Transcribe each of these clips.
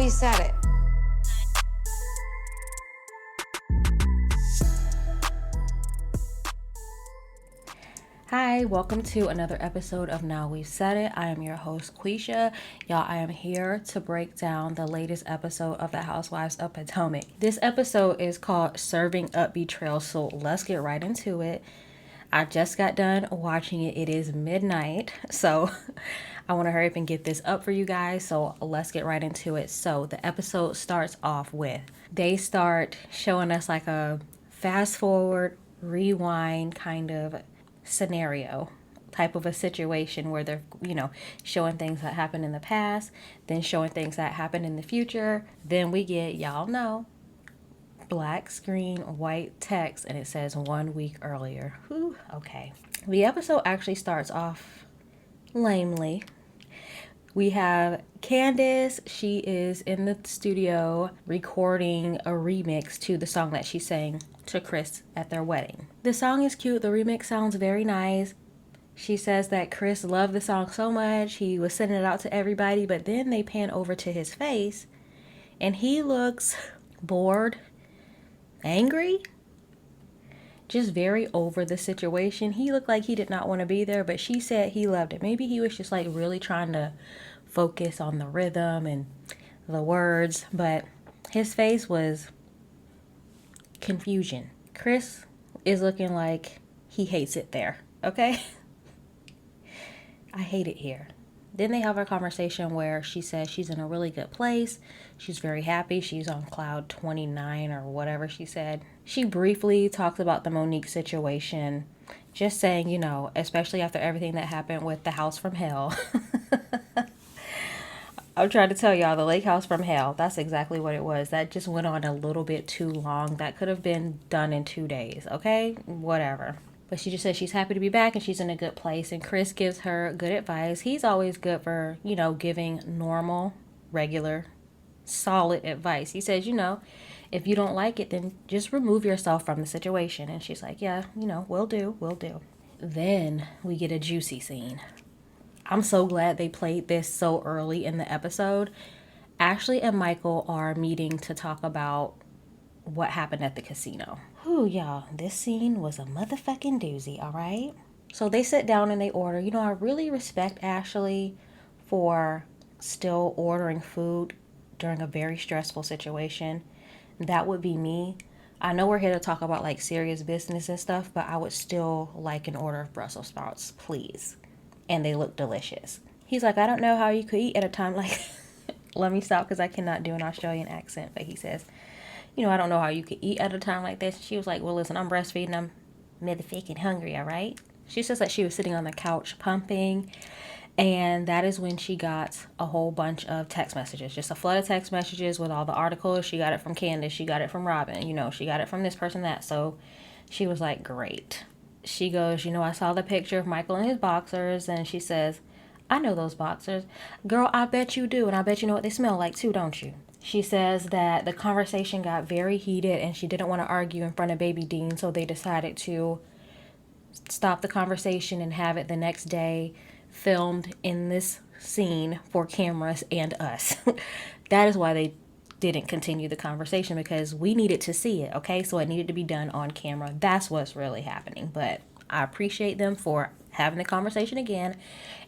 we said it. Hi, welcome to another episode of Now We've Said It. I am your host, Quisha. Y'all, I am here to break down the latest episode of the Housewives of Potomac. This episode is called Serving Up Betrayal, so let's get right into it. I just got done watching it. It is midnight, so I want to hurry up and get this up for you guys, so let's get right into it. So the episode starts off with, they start showing us like a fast forward, rewind kind of scenario type of a situation where they're, showing things that happened in the past, then showing things that happened in the future. Then we get, y'all know, black screen, white text, and it says 1 week earlier. Whew, okay. The episode actually starts off lamely. We have Candace. She is in the studio recording a remix to the song that she sang to Chris at their wedding. The song is cute. The remix sounds very nice. She says that Chris loved the song so much. He was sending it out to everybody, but then they pan over to his face and he looks bored, angry, just very over the situation. He looked like he did not want to be there, but she said he loved it. Maybe he was just like really trying to focus on the rhythm and the words, but his face was confusion. Chris is looking like he hates it there, okay? I hate it here. Then they have a conversation where she says she's in a really good place. She's very happy. She's on cloud 29 or whatever she said. She briefly talks about the Monique situation, just saying, especially after everything that happened with the house from hell. I'm trying to tell y'all, the lake house from hell, that's exactly what it was. That just went on a little bit too long. That could have been done in 2 days, okay? Whatever. But she just says she's happy to be back and she's in a good place. And Chris gives her good advice. He's always good for, giving normal, regular, solid advice. He says, if you don't like it, then just remove yourself from the situation. And she's like, yeah, will do. Then we get a juicy scene. I'm so glad they played this so early in the episode. Ashley and Michael are meeting to talk about what happened at the casino. Whew, y'all, this scene was a motherfucking doozy, all right? So they sit down and they order. I really respect Ashley for still ordering food during a very stressful situation. That would be me. I know we're here to talk about like serious business and stuff, but I would still like an order of Brussels sprouts, please. And they look delicious. He's like, I don't know how you could eat at a time like let me stop because I cannot do an Australian accent. But he says, I don't know how you could eat at a time like this. She was like, well, listen, I'm breastfeeding. I'm motherfucking hungry, all right? She says that she was sitting on the couch pumping. And that is when she got a whole bunch of text messages. Just a flood of text messages with all the articles. She got it from Candace. She got it from Robin. She got it from this person, that. So she was like, great. She goes, I saw the picture of Michael in his boxers. And she says, I know those boxers. Girl, I bet you do. And I bet you know what they smell like too, don't you? She says that the conversation got very heated and she didn't want to argue in front of Baby Dean. So they decided to stop the conversation and have it the next day filmed in this scene for cameras and us. That is why they didn't continue the conversation, because we needed to see it, okay? So it needed to be done on camera. That's what's really happening. But I appreciate them for having the conversation again.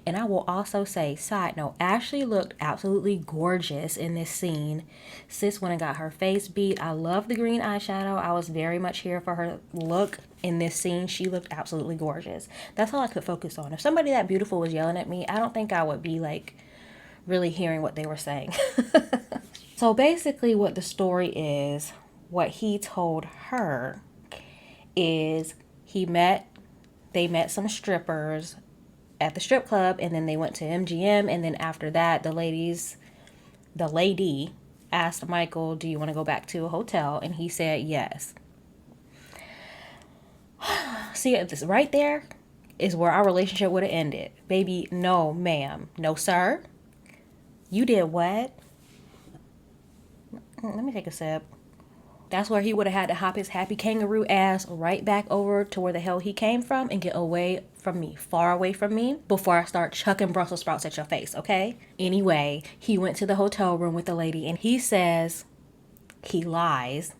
And I will also say, side note, Ashley looked absolutely gorgeous in this scene. Sis went and got her face beat. I love the green eyeshadow. I was very much here for her look in this scene. She looked absolutely gorgeous. That's all I could focus on. If somebody that beautiful was yelling at me, I don't think I would be like really hearing what they were saying. So basically what the story is, what he told her is they met some strippers at the strip club, and then they went to MGM, and then after that the lady asked Michael, do you want to go back to a hotel? And he said yes. See, this right there is where our relationship would have ended. Baby, no ma'am, no sir. You did what? Let me take a sip. That's where he would have had to hop his happy kangaroo ass right back over to where the hell he came from and get away from me, far away from me, before I start chucking Brussels sprouts at your face, okay? Anyway, he went to the hotel room with the lady and he says, he lies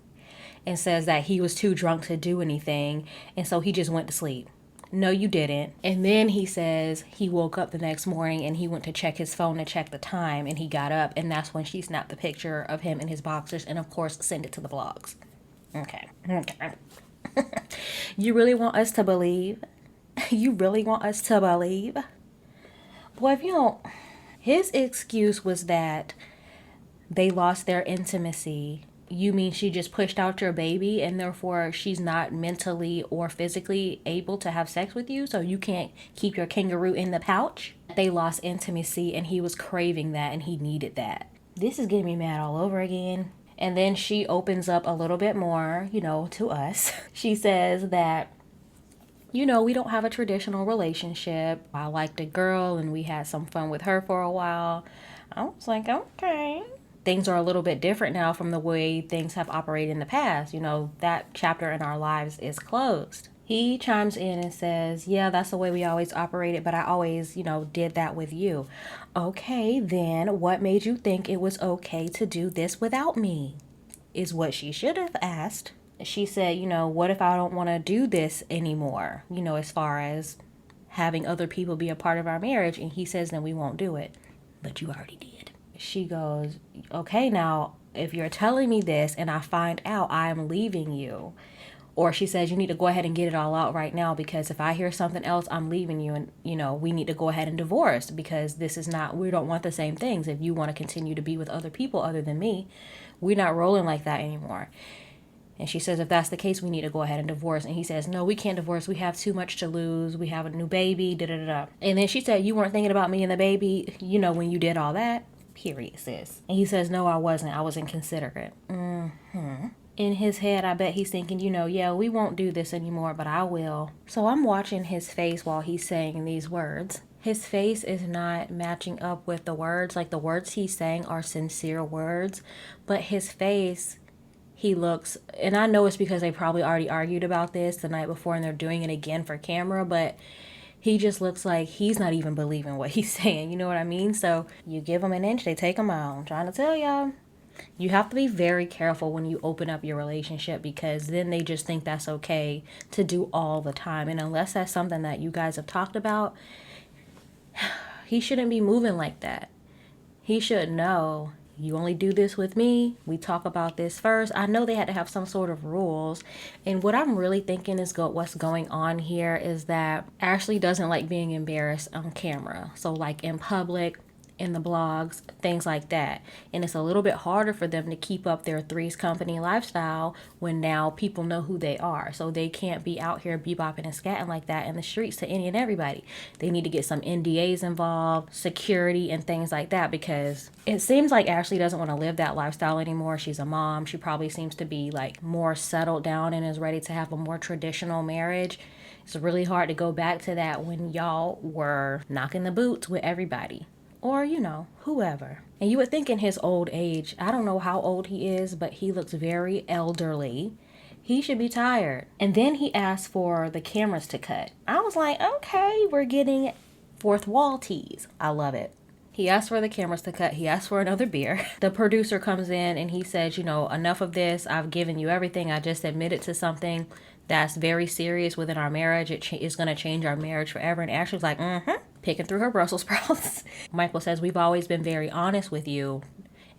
and says that he was too drunk to do anything and so he just went to sleep. No, you didn't. And then he says he woke up the next morning and he went to check his phone to check the time and he got up and that's when she snapped the picture of him in his boxers and of course sent it to the blogs. Okay. You really want us to believe? You really want us to believe? Boy, if you don't... His excuse was that they lost their intimacy. You mean she just pushed out your baby and therefore she's not mentally or physically able to have sex with you, so you can't keep your kangaroo in the pouch? They lost intimacy and he was craving that and he needed that. This is getting me mad all over again. And then she opens up a little bit more, to us. She says that, we don't have a traditional relationship. I liked a girl and we had some fun with her for a while. I was like, okay. Things are a little bit different now from the way things have operated in the past. That chapter in our lives is closed. He chimes in and says, yeah, that's the way we always operated, but I always, did that with you. Okay, then what made you think it was okay to do this without me? Is what she should have asked. She said, what if I don't want to do this anymore? As far as having other people be a part of our marriage. And he says, then we won't do it. But you already did. She goes, okay, now, if you're telling me this and I find out I'm leaving you, or she says, you need to go ahead and get it all out right now because if I hear something else, I'm leaving you and, we need to go ahead and divorce because this is not, we don't want the same things. If you want to continue to be with other people other than me, we're not rolling like that anymore. And she says, if that's the case, we need to go ahead and divorce. And he says, no, we can't divorce. We have too much to lose. We have a new baby, da-da-da-da. And then she said, you weren't thinking about me and the baby, when you did all that? Period, sis. And he says, no, I wasn't. I was inconsiderate. In his head, I bet he's thinking, yeah, we won't do this anymore, but I will. So I'm watching his face while he's saying these words. His face is not matching up with the words. Like the words he's saying are sincere words, but his face, he looks, and I know it's because they probably already argued about this the night before and they're doing it again for camera, but he just looks like he's not even believing what he's saying. You know what I mean? So you give them an inch, they take a mile. I'm trying to tell y'all. You have to be very careful when you open up your relationship because then they just think that's okay to do all the time. And unless that's something that you guys have talked about, he shouldn't be moving like that. He should know, you only do this with me. We talk about this first. I know they had to have some sort of rules. And what I'm really thinking is what's going on here is that Ashley doesn't like being embarrassed on camera. So like in public, in the blogs, things like that. And it's a little bit harder for them to keep up their Three's Company lifestyle when now people know who they are. So they can't be out here bebopping and scatting like that in the streets to any and everybody. They need to get some NDAs involved, security and things like that, because it seems like Ashley doesn't want to live that lifestyle anymore. She's a mom. She probably seems to be like more settled down and is ready to have a more traditional marriage. It's really hard to go back to that when y'all were knocking the boots with everybody. Or, whoever. And you would think in his old age, I don't know how old he is, but he looks very elderly. He should be tired. And then he asked for the cameras to cut. I was like, okay, we're getting fourth wall tease. I love it. He asked for the cameras to cut. He asked for another beer. The producer comes in and he says, enough of this. I've given you everything. I just admitted to something that's very serious within our marriage. It is going to change our marriage forever. And Ashley's like, picking through her Brussels sprouts. Michael says, we've always been very honest with you.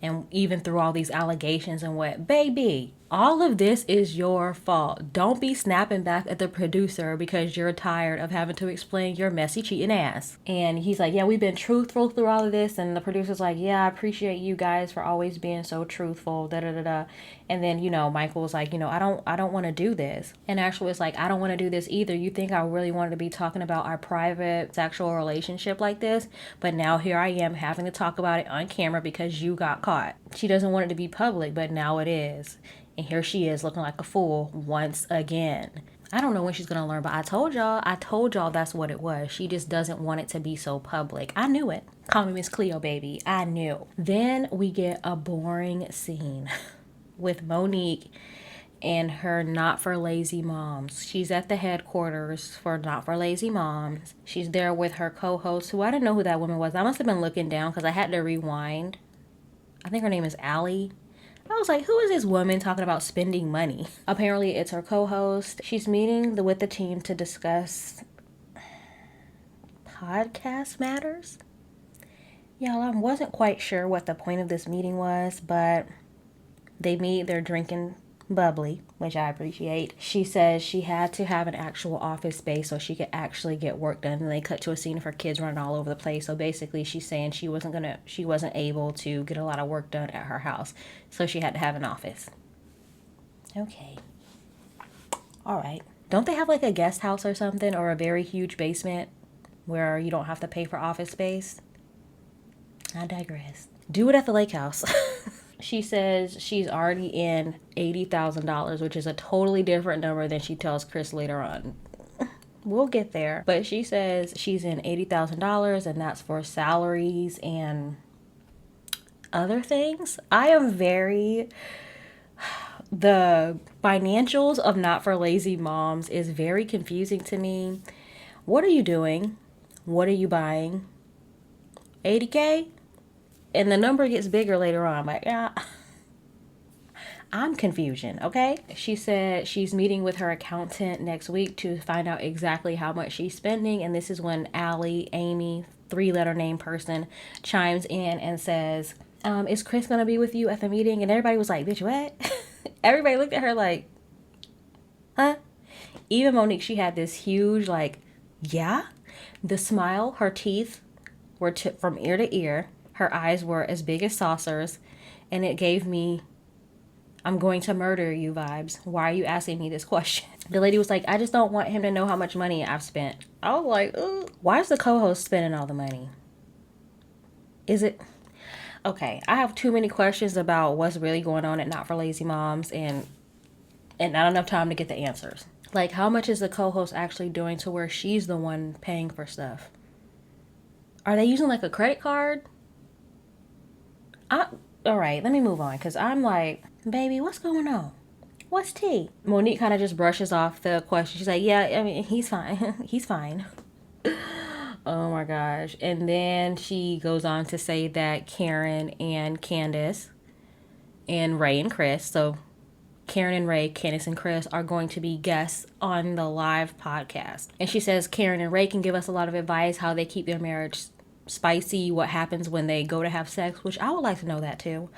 And even through all these allegations and what, baby, all of this is your fault. Don't be snapping back at the producer because you're tired of having to explain your messy cheating ass. And he's like, yeah, we've been truthful through all of this. And the producer's like, yeah, I appreciate you guys for always being so truthful, da da da da. And then, Michael was like, I don't want to do this. And Ashley was like, I don't want to do this either. You think I really wanted to be talking about our private sexual relationship like this? But now here I am having to talk about it on camera because you got caught. She doesn't want it to be public, but now it is. And here she is looking like a fool once again. I don't know when she's going to learn, but I told y'all that's what it was. She just doesn't want it to be so public. I knew it. Call me Miss Cleo, baby. I knew. Then we get a boring scene. with Monique and her Not for Lazy Moms. She's at the headquarters for Not for Lazy Moms. She's there with her co-host, who I didn't know who that woman was. I must have been looking down because I had to rewind. I think her name is Allie. I was like, who is this woman talking about spending money? Apparently it's her co-host. She's meeting with the team to discuss podcast matters. Y'all, I wasn't quite sure what the point of this meeting was, but they meet, they're drinking bubbly, which I appreciate. She says she had to have an actual office space so she could actually get work done. And they cut to a scene of her kids running all over the place. So basically she's saying she wasn't able to get a lot of work done at her house. So she had to have an office. Okay. All right. Don't they have like a guest house or something, or a very huge basement where you don't have to pay for office space? I digress. Do it at the lake house. She says she's already in $80,000, which is a totally different number than she tells Chris later on. We'll get there. But she says she's in $80,000 and that's for salaries and other things. The financials of Not for Lazy Moms is very confusing to me. What are you doing? What are you buying? 80K? And the number gets bigger later on. Like, yeah, I'm confusion, okay? She said she's meeting with her accountant next week to find out exactly how much she's spending. And this is when Allie, Amy, 3-letter name person, chimes in and says, is Chris going to be with you at the meeting? And everybody was like, bitch, what? Everybody looked at her like, huh? Even Monique, she had this huge, like, yeah. The smile, her teeth were from ear to ear. Her eyes were as big as saucers, and it gave me, I'm going to murder you vibes. Why are you asking me this question? The lady was like, I just don't want him to know how much money I've spent. I was like, ooh. Why is the co-host spending all the money? Is it? Okay, I have too many questions about what's really going on at Not for Lazy Moms, and not enough time to get the answers. Like, how much is the co-host actually doing to where she's the one paying for stuff? Are they using like a credit card? All right, let me move on, because I'm like, baby, what's going on? What's tea? Monique kind of just brushes off the question. She's like, yeah, I mean, he's fine. He's fine. Oh my gosh. And then she goes on to say that Karen and Candace and Ray and Chris, so Karen and Ray, Candace and Chris, are going to be guests on the live podcast. And she says Karen and Ray can give us a lot of advice, how they keep their marriage spicy, what happens when they go to have sex, which I would like to know that too.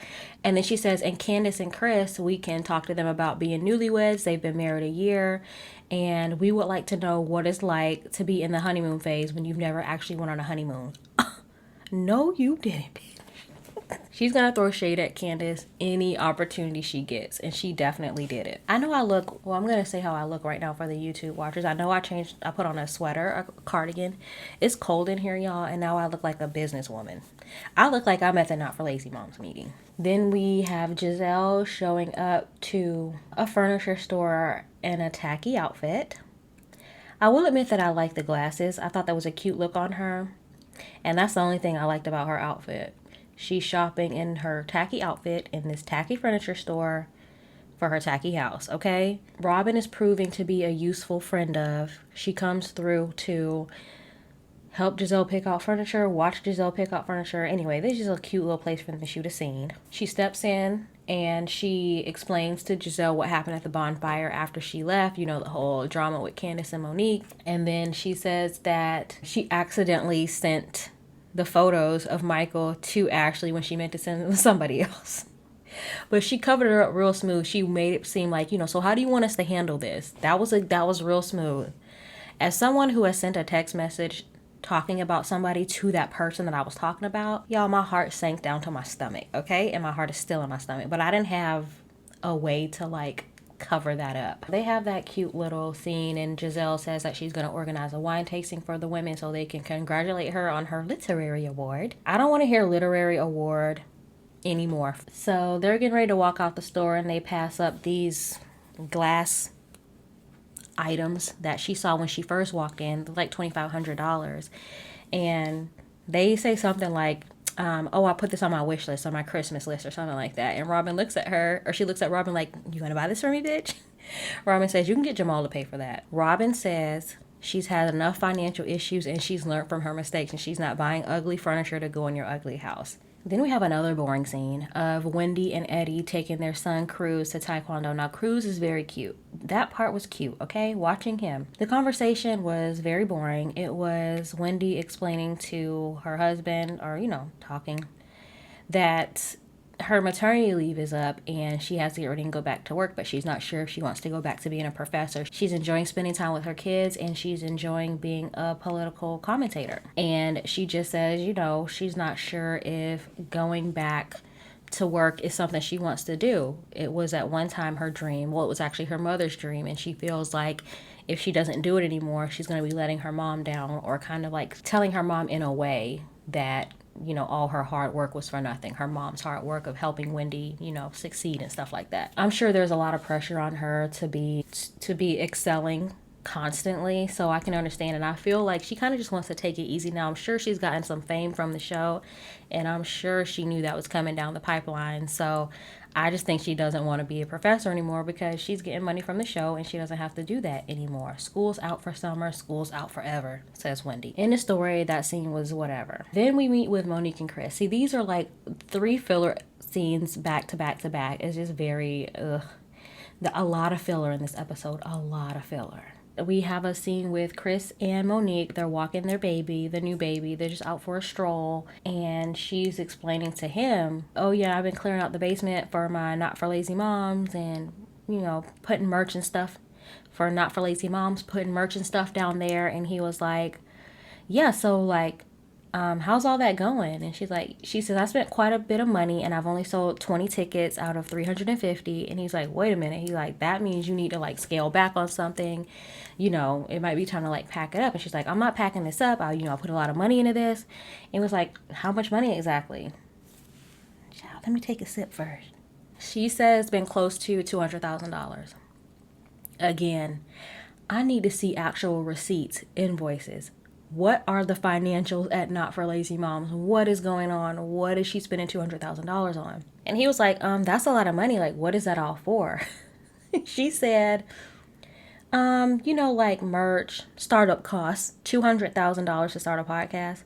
And then she says, and Candace and Chris, we can talk to them about being newlyweds. They've been married a year, and we would like to know what it's like to be in the honeymoon phase when you've never actually went on a honeymoon. No, you didn't, bitch. She's gonna throw shade at Candace any opportunity she gets, and she definitely did it. I know I look, well, I'm gonna say how I look right now for the YouTube watchers. I know I put on a sweater, a cardigan. It's cold in here, y'all, and now I look like a businesswoman. I look like I'm at the Not for Lazy Moms meeting. Then we have Giselle showing up to a furniture store in a tacky outfit. I will admit that I like the glasses. I thought that was a cute look on her, and that's the only thing I liked about her outfit. She's shopping in her tacky outfit in this tacky furniture store for her tacky house, okay? Robin is proving to be a useful friend of. She comes through to help Giselle pick out furniture, watch Giselle pick out furniture. Anyway, this is just a cute little place for them to shoot a scene. She steps in and she explains to Giselle what happened at the bonfire after she left, you know, the whole drama with Candace and Monique. And then she says that she accidentally sent the photos of Michael to Ashley when she meant to send them to somebody else. But she covered her up real smooth. She made it seem like, you know, so how do you want us to handle this? That was real smooth. As someone who has sent a text message talking about somebody to that person that I was talking about, y'all, my heart sank down to my stomach, okay? And my heart is still in my stomach. But I didn't have a way to like cover that up. They have that cute little scene, and Giselle says that she's going to organize a wine tasting for the women so they can congratulate her on her literary award. I don't want to hear literary award anymore. So they're getting ready to walk out the store, and they pass up these glass items that she saw when she first walked in, like $2,500. And they say something like, oh, I put this on my wish list, on my Christmas list or something like that. And Robin looks at her, or she looks at Robin like, you gonna buy this for me, bitch? Robin says, you can get Jamal to pay for that. Robin says she's had enough financial issues and she's learned from her mistakes and she's not buying ugly furniture to go in your ugly house. Then we have another boring scene of Wendy and Eddie taking their son Cruz to Taekwondo. Now, Cruz is very cute. That part was cute, okay? Watching him. The conversation was very boring. It was Wendy explaining to her husband, or, talking, that her maternity leave is up and she has to get ready and go back to work, but she's not sure if she wants to go back to being a professor. She's enjoying spending time with her kids and she's enjoying being a political commentator. And she just says, she's not sure if going back to work is something she wants to do. It was at one time her dream. Well, it was actually her mother's dream, and she feels like if she doesn't do it anymore, she's going to be letting her mom down, or kind of like telling her mom in a way that all her hard work was for nothing. Her mom's hard work of helping Wendy, succeed and stuff like that. I'm sure there's a lot of pressure on her to be excelling constantly, so I can understand. And I feel like she kind of just wants to take it easy now. I'm sure she's gotten some fame from the show, and I'm sure she knew that was coming down the pipeline. So I just think she doesn't want to be a professor anymore because she's getting money from the show and she doesn't have to do that anymore. School's out for summer, school's out forever, says Wendy. In the story, that scene was whatever. Then we meet with Monique and Chris. See, these are like 3 filler scenes back to back to back. It's just very, a lot of filler in this episode, a lot of filler. We have a scene with Chris and Monique. They're walking their baby, the new baby. They're just out for a stroll. And she's explaining to him, oh yeah, I've been clearing out the basement for my Not For Lazy Moms and, putting merch and stuff for Not For Lazy Moms, putting merch and stuff down there. And he was like, yeah, so like, how's all that going? And she says, I spent quite a bit of money and I've only sold 20 tickets out of 350. And he's like, wait a minute. He's like, that means you need to like scale back on something. It might be time to like pack it up. And she's like, I'm not packing this up. I put a lot of money into this. And it was like, how much money exactly? Child, let me take a sip first. She says it's been close to $200,000. Again, I need to see actual receipts, invoices. What are the financials at Not For Lazy Moms? What is going on? What is she spending $200,000 on? And he was like, that's a lot of money. Like, what is that all for? She said, like merch, startup costs, $200,000 to start a podcast.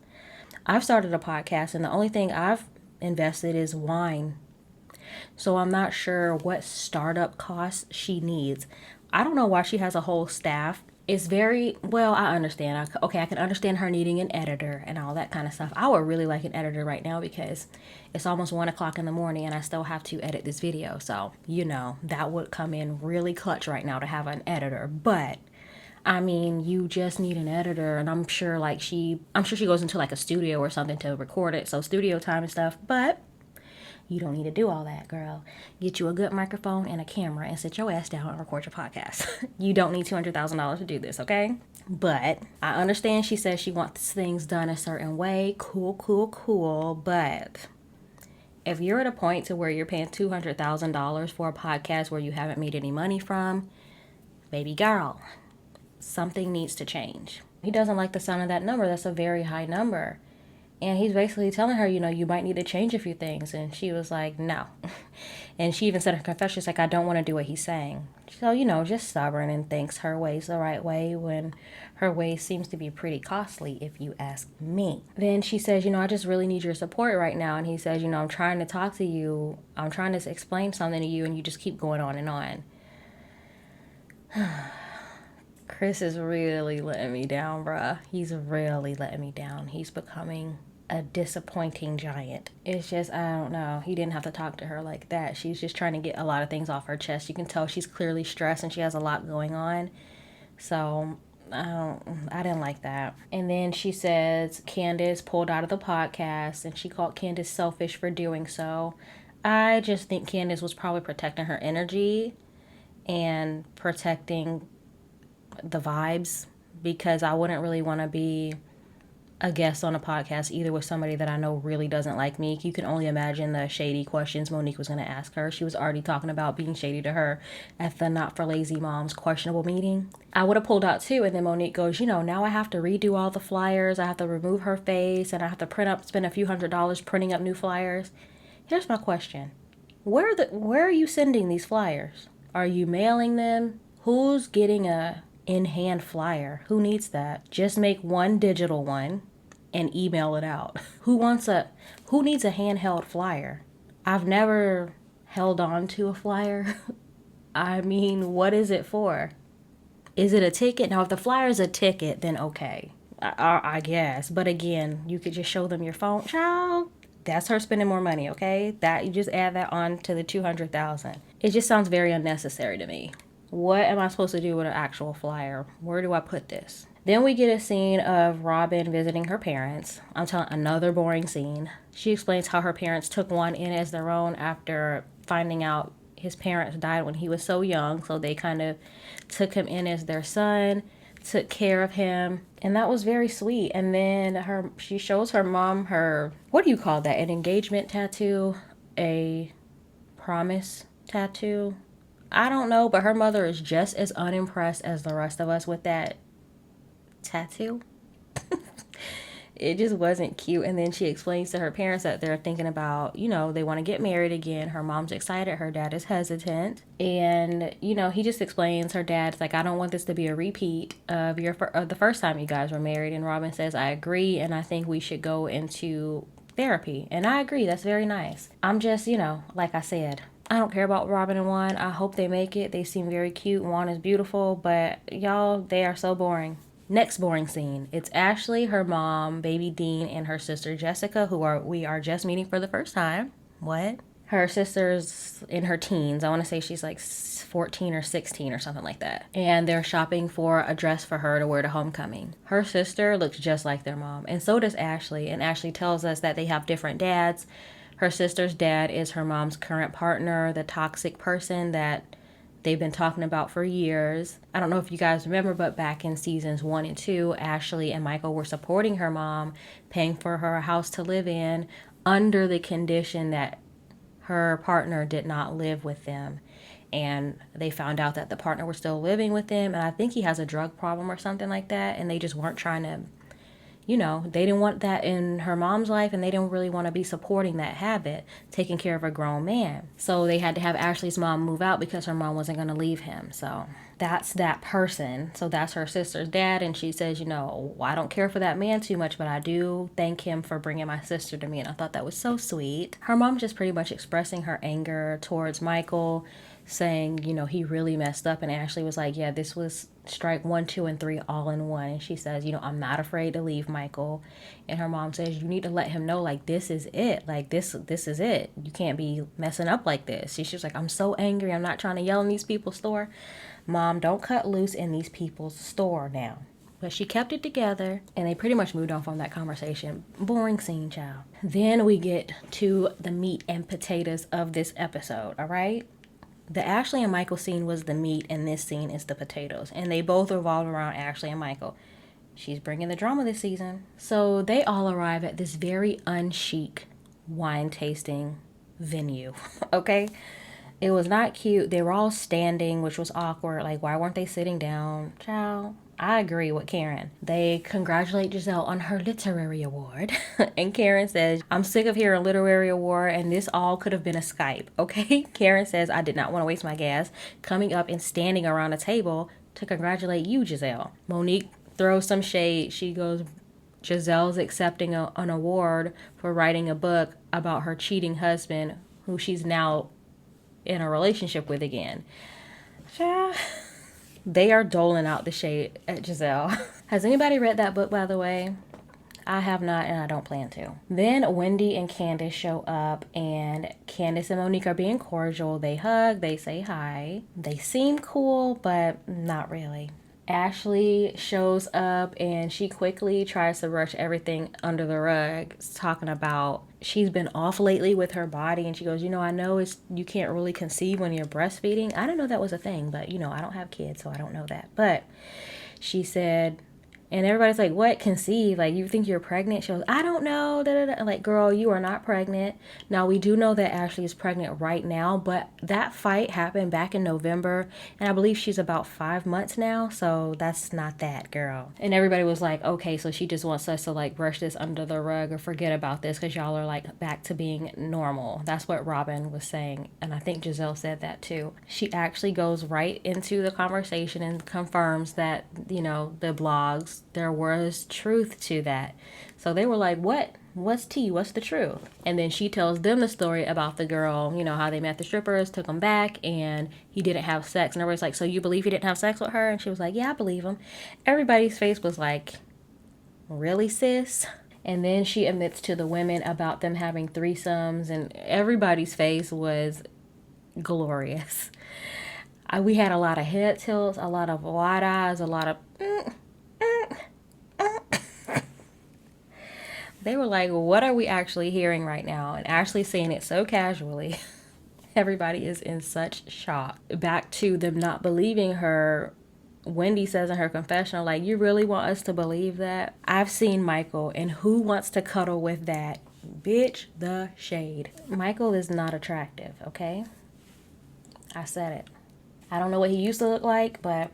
I've started a podcast and the only thing I've invested is wine. So I'm not sure what startup costs she needs. I don't know why she has a whole staff. It's very, well, I understand. I can understand her needing an editor and all that kind of stuff. I would really like an editor right now because it's almost 1 o'clock in the morning and I still have to edit this video. So, that would come in really clutch right now to have an editor. But, you just need an editor, and I'm sure she goes into like a studio or something to record it. So studio time and stuff, but you don't need to do all that, girl. Get you a good microphone and a camera and sit your ass down and record your podcast. You don't need $200,000 to do this, okay? But I understand she says she wants things done a certain way. Cool. But if you're at a point to where you're paying $200,000 for a podcast where you haven't made any money from, baby girl, something needs to change. He doesn't like the sound of that number. That's a very high number. And he's basically telling her, you might need to change a few things. And she was like, no. And she even said in her confession, she's like, I don't want to do what he's saying. So, just stubborn and thinks her way's the right way when her way seems to be pretty costly, if you ask me. Then she says, I just really need your support right now. And he says, I'm trying to talk to you. I'm trying to explain something to you. And you just keep going on and on. Chris is really letting me down, bruh. He's really letting me down. He's becoming a disappointing giant. It's just, I don't know. He didn't have to talk to her like that. She's just trying to get a lot of things off her chest. You can tell she's clearly stressed and she has a lot going on. So, I didn't like that. And then she says Candace pulled out of the podcast and she called Candace selfish for doing so. I just think Candace was probably protecting her energy and protecting the vibes, because I wouldn't really want to be a guest on a podcast, either with somebody that I know really doesn't like me, you can only imagine the shady questions Monique was going to ask her. She was already talking about being shady to her at the Not for Lazy Moms questionable meeting. I would have pulled out too, and then Monique goes, now I have to redo all the flyers. I have to remove her face, and I have to spend a few $100s printing up new flyers. Here's my question. Where are you sending these flyers? Are you mailing them? Who's getting a in-hand flyer? Who needs that? Just make one digital one and email it out. Who needs a handheld flyer? I've never held on to a flyer. I mean, what is it for? Is it a ticket? Now, if the flyer is a ticket, then okay. I guess. But again, you could just show them your phone. Child, that's her spending more money, okay? That you just add that on to the $200,000. It just sounds very unnecessary to me. What am I supposed to do with an actual flyer? Where do I put this? Then we get a scene of Robin visiting her parents. I'm telling another boring scene. She explains how her parents took one in as their own after finding out his parents died when he was so young. So they kind of took him in as their son, took care of him. And that was very sweet. And then she shows her mom her, what do you call that? An engagement tattoo? A promise tattoo? I don't know, but her mother is just as unimpressed as the rest of us with that tattoo. It just wasn't cute. And then she explains to her parents that they're thinking about, they want to get married again. Her mom's excited. Her dad is hesitant. And, he just explains, her dad's like, I don't want this to be a repeat of the first time you guys were married. And Robin says, I agree. And I think we should go into therapy. And I agree. That's very nice. I'm just, like I said, I don't care about Robin and Juan. I hope they make it. They seem very cute. Juan is beautiful, but y'all, they are so boring. Next boring scene. It's Ashley, her mom, baby Dean, and her sister Jessica, we are just meeting for the first time. What? Her sister's in her teens. I want to say she's like 14 or 16 or something like that. And they're shopping for a dress for her to wear to homecoming. Her sister looks just like their mom, and so does Ashley. And Ashley tells us that they have different dads. Her sister's dad is her mom's current partner, the toxic person that they've been talking about for years. I don't know if you guys remember, but back in seasons 1 and 2, Ashley and Michael were supporting her mom, paying for her a house to live in under the condition that her partner did not live with them. And they found out that the partner was still living with them, and I think he has a drug problem or something like that, and they just weren't trying to, they didn't want that in her mom's life, and they didn't really want to be supporting that habit, taking care of a grown man. So they had to have Ashley's mom move out because her mom wasn't going to leave him. So that's that person. So that's her sister's dad, and she says, I don't care for that man too much, but I do thank him for bringing my sister to me, and I thought that was so sweet. Her mom's just pretty much expressing her anger towards Michael, saying, he really messed up, and Ashley was like, yeah, this was strike 1, 2, and 3 all in one. And she says, I'm not afraid to leave Michael. And her mom says, you need to let him know, like, this is it. Like, this is it. You can't be messing up like this. She's like, I'm so angry. I'm not trying to yell in these people's store. Mom, don't cut loose in these people's store now. But she kept it together, and they pretty much moved on from that conversation. Boring scene, child. Then we get to the meat and potatoes of this episode, all right? The Ashley and Michael scene was the meat, and this scene is the potatoes. And they both revolve around Ashley and Michael. She's bringing the drama this season. So they all arrive at this very unchic wine tasting venue, okay? It was not cute. They were all standing, which was awkward. Like, why weren't they sitting down? Child, I agree with Karen. They congratulate Giselle on her literary award. And Karen says, I'm sick of hearing literary award, and this all could have been a Skype, okay? Karen says, I did not want to waste my gas coming up and standing around a table to congratulate you, Giselle. Monique throws some shade. She goes, Giselle's accepting an award for writing a book about her cheating husband, who she's now in a relationship with again. Yeah. They are doling out the shade at Giselle. Has anybody read that book, by the way? I have not, and I don't plan to. Then Wendy and Candace show up, and Candace and Monique are being cordial. They hug, they say hi. They seem cool, but not really. Ashley shows up, and she quickly tries to brush everything under the rug, talking about she's been off lately with her body. And she goes, I know you can't really conceive when you're breastfeeding. I didn't know that was a thing, but I don't have kids, so I don't know that. But she said, And everybody's like, what? Conceive? Like, you think you're pregnant? She goes, I don't know. Da, da, da. Like, girl, you are not pregnant. Now, we do know that Ashley is pregnant right now, but that fight happened back in November. And I believe she's about 5 months now. So that's not that, girl. And everybody was like, okay, so she just wants us to like brush this under the rug or forget about this because y'all are like back to being normal. That's what Robin was saying. And I think Giselle said that too. She actually goes right into the conversation and confirms that, you know, the blogs, there was truth to that. So they were like, what? What's tea? What's the truth? And then she tells them the story about the girl, you know, how they met the strippers, took him back, and he didn't have sex. And everybody's like, so you believe he didn't have sex with her? And she was like, yeah, I believe him. Everybody's face was like, really, sis? And then she admits to the women about them having threesomes, and everybody's face was glorious. We had a lot of head tilts, a lot of wide eyes, a lot of They were like, what are we actually hearing right now? And Ashley's saying it so casually. Everybody is in such shock. Back to them not believing her. Wendy says in her confessional, like, you really want us to believe that? I've seen Michael, and who wants to cuddle with that? Bitch, the shade. Michael is not attractive, okay? I said it. I don't know what he used to look like, but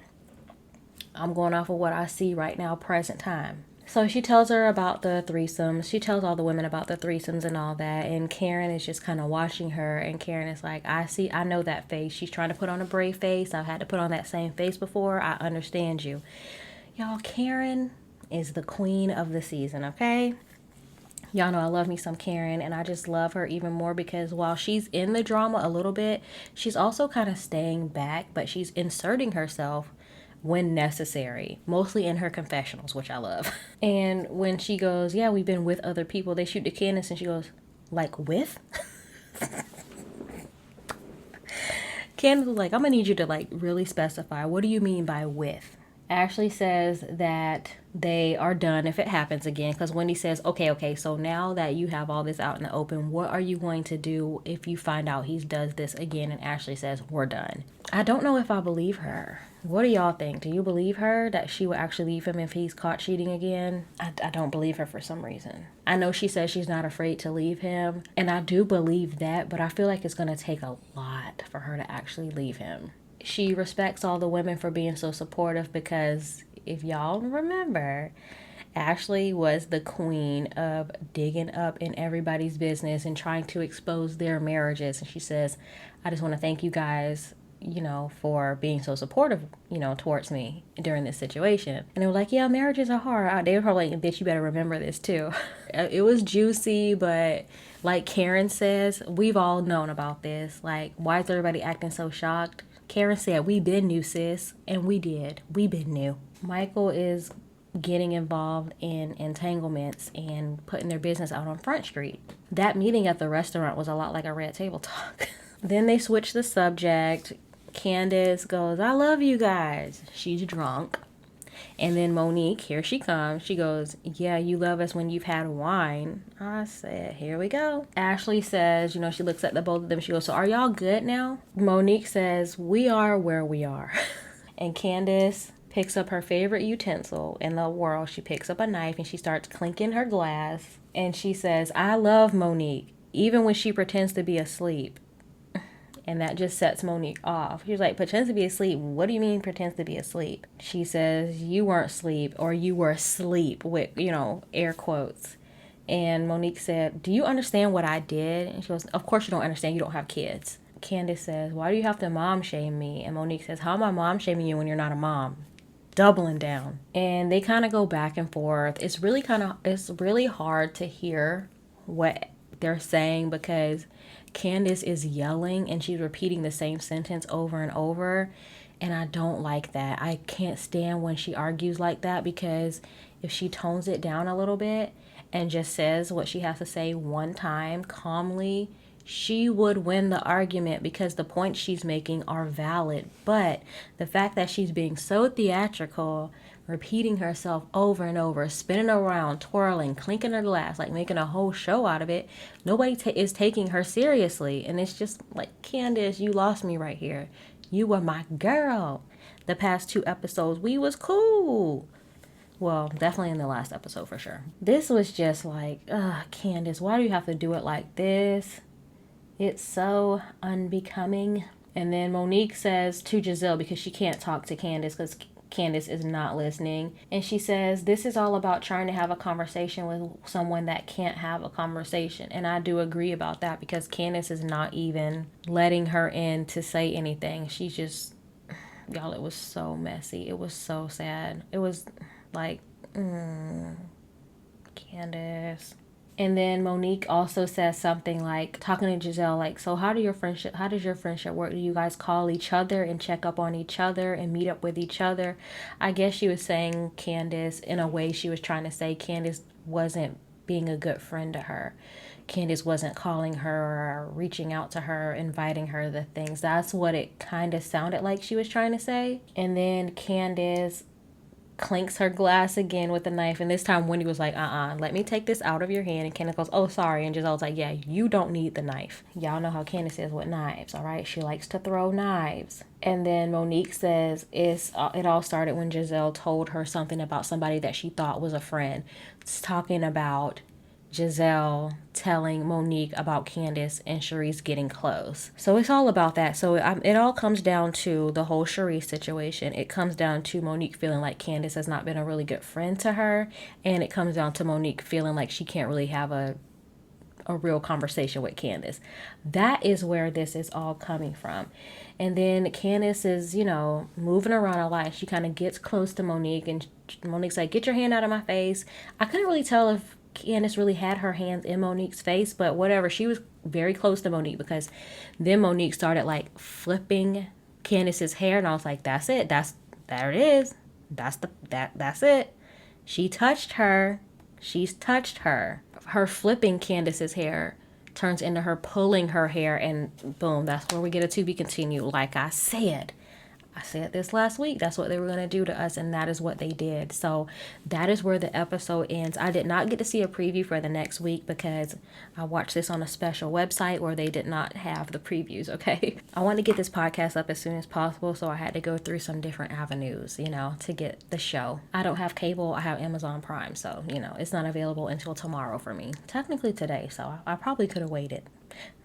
I'm going off of what I see right now, present time. So she tells her about the threesomes. She tells all the women about the threesomes and all that. And Karen is just kind of watching her. And Karen is like, I know that face. She's trying to put on a brave face. I've had to put on that same face before. I understand you. Y'all, Karen is the queen of the season, okay? Y'all know I love me some Karen, and I just love her even more because while she's in the drama a little bit, she's also kind of staying back, but she's inserting herself when necessary, mostly in her confessionals, which I love. And when she goes, yeah, we've been with other people, they shoot to Candace, and she goes, like, with? Candace was like, I'm gonna need you to like really specify, what do you mean by with? Ashley says that they are done if it happens again, because Wendy says, okay, so now that you have all this out in the open, what are you going to do if you find out he does this again? And Ashley says, we're done. I don't know if I believe her. What do y'all think? Do you believe her that she will actually leave him if he's caught cheating again? I don't believe her for some reason. I know she says she's not afraid to leave him, and I do believe that, but I feel like it's going to take a lot for her to actually leave him. She respects all the women for being so supportive because if y'all remember, Ashley was the queen of digging up in everybody's business and trying to expose their marriages. And she says, I just want to thank you guys, you know, for being so supportive, you know, towards me during this situation. And they were like, yeah, marriages are hard. They were probably like, bitch, you better remember this too. It was juicy, but like Karen says, we've all known about this. Like, why is everybody acting so shocked? Karen said, we been new, sis. And we did. We been new. Michael is getting involved in entanglements and putting their business out on Front Street. That meeting at the restaurant was a lot like a red table talk. Then they switch the subject. Candace goes, I love you guys. She's drunk. And then Monique, here she comes. She goes, yeah, you love us when you've had wine. I said, here we go. Ashley says, you know, she looks at the both of them. She goes, so are y'all good now? Monique says, we are where we are. And Candace picks up her favorite utensil in the world. She picks up a knife and she starts clinking her glass. And she says, I love Monique, even when she pretends to be asleep. And that just sets Monique off. She's like, pretends to be asleep? What do you mean pretends to be asleep? She says, you weren't asleep, or you were asleep with, you know, air quotes. And Monique said, do you understand what I did? And she goes, of course you don't understand. You don't have kids. Candace says, why do you have to mom shame me? And Monique says, how am I mom shaming you when you're not a mom? Doubling down. And they kind of go back and forth. It's really hard to hear what they're saying because Candace is yelling and she's repeating the same sentence over and over, and I don't like that. I can't stand when she argues like that, because if she tones it down a little bit and just says what she has to say one time calmly, she would win the argument because the points she's making are valid. But the fact that she's being so theatrical, repeating herself over and over, spinning around, twirling, clinking her glass, like making a whole show out of it, nobody is taking her seriously. And it's just like, Candace, you lost me right here. You were my girl. The past 2 episodes, we was cool. Well, definitely in the last episode for sure. This was just like, ugh, Candace, why do you have to do it like this? It's so unbecoming. And then Monique says to Giselle, because she can't talk to Candace because Candace is not listening. And she says, this is all about trying to have a conversation with someone that can't have a conversation. And I do agree about that because Candace is not even letting her in to say anything. She's just, y'all, it was so messy. It was so sad. It was like, Candace. And then Monique also says something like, talking to Giselle, like, so how does your friendship work? Do you guys call each other and check up on each other and meet up with each other? I guess she was saying Candace, in a way she was trying to say Candace wasn't being a good friend to her. Candace wasn't calling her or reaching out to her, inviting her to things. That's what it kind of sounded like she was trying to say. And then Candace clinks her glass again with a knife, and this time Wendy was like, let me take this out of your hand. And Candace goes, oh, sorry. And Giselle's like, yeah, you don't need the knife. Y'all know how Candace is with knives, all right? She likes to throw knives. And then Monique says it all started when Giselle told her something about somebody that she thought was a friend. It's talking about Giselle telling Monique about Candace and Charisse getting close. So it's all about that. So it all comes down to the whole Charisse situation. It comes down to Monique feeling like Candace has not been a really good friend to her. And it comes down to Monique feeling like she can't really have a real conversation with Candace. That is where this is all coming from. And then Candace is, moving around a lot. She kind of gets close to Monique, and Monique's like, get your hand out of my face. I couldn't really tell if Candace really had her hands in Monique's face, but whatever. She was very close to Monique, because then Monique started like flipping Candace's hair, and I was like, that's it. There it is. That's it. She touched her. She's touched her. Her flipping Candace's hair turns into her pulling her hair, and boom, that's where we get a to be continued. Like I said this last week, that's what they were going to do to us, and that is what they did. So that is where the episode ends. I did not get to see a preview for the next week because I watched this on a special website where they did not have the previews, okay? I wanted to get this podcast up as soon as possible, so I had to go through some different avenues, to get the show. I don't have cable, I have Amazon Prime, so, it's not available until tomorrow for me. Technically today, so I probably could have waited.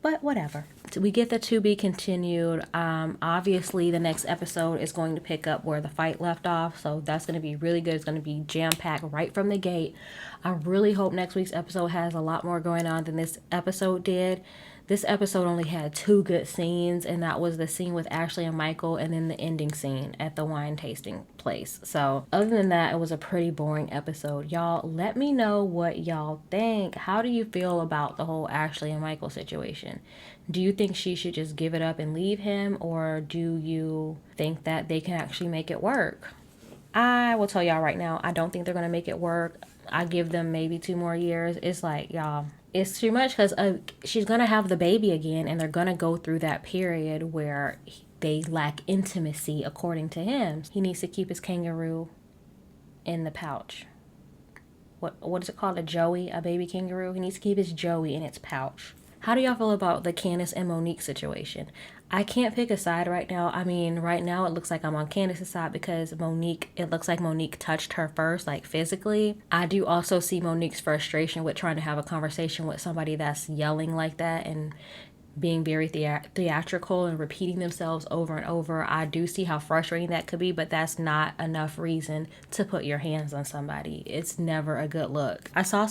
But whatever. We get the to be continued. Obviously, the next episode is going to pick up where the fight left off. So that's going to be really good. It's going to be jam-packed right from the gate. I really hope next week's episode has a lot more going on than this episode did. This episode only had 2 good scenes, and that was the scene with Ashley and Michael, and then the ending scene at the wine tasting place. So other than that, it was a pretty boring episode. Y'all, let me know what y'all think. How do you feel about the whole Ashley and Michael situation? Do you think she should just give it up and leave him, or do you think that they can actually make it work? I will tell y'all right now, I don't think they're going to make it work. I give them maybe 2 more years. It's like, y'all, it's too much, because she's going to have the baby again, and they're going to go through that period where they lack intimacy, according to him. He needs to keep his kangaroo in the pouch. What is it called? A joey? A baby kangaroo? He needs to keep his joey in its pouch. How do y'all feel about the Candace and Monique situation? I can't pick a side right now. I mean, right now it looks like I'm on Candace's side because it looks like Monique touched her first, like physically. I do also see Monique's frustration with trying to have a conversation with somebody that's yelling like that and being very theatrical and repeating themselves over and over. I do see how frustrating that could be, but that's not enough reason to put your hands on somebody. It's never a good look. I saw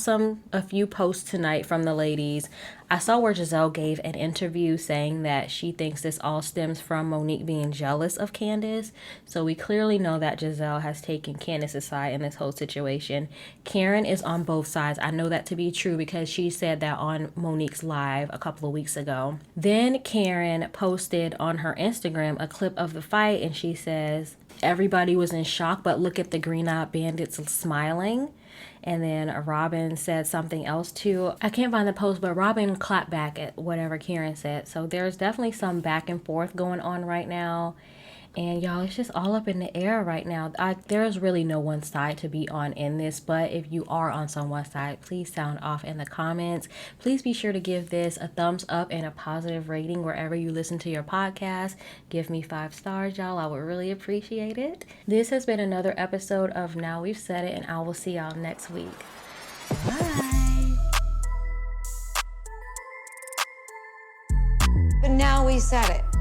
a few posts tonight from the ladies. I saw where Giselle gave an interview saying that she thinks this all stems from Monique being jealous of Candace. So we clearly know that Giselle has taken Candace's side in this whole situation. Karen is on both sides. I know that to be true because she said that on Monique's live a couple of weeks ago. Then Karen posted on her Instagram a clip of the fight, and she says, everybody was in shock, but look at the green-eyed bandits smiling. And then Robin said something else too. I can't find the post, but Robin clapped back at whatever Karen said. So there's definitely some back and forth going on right now. And y'all, it's just all up in the air right now. There's really no one side to be on in this, but if you are on someone's side, please sound off in the comments. Please be sure to give this a thumbs up and a positive rating wherever you listen to your podcast. Give me 5 stars, y'all. I would really appreciate it. This has been another episode of Now We've Said It, and I will see y'all next week. Bye. But now we said it.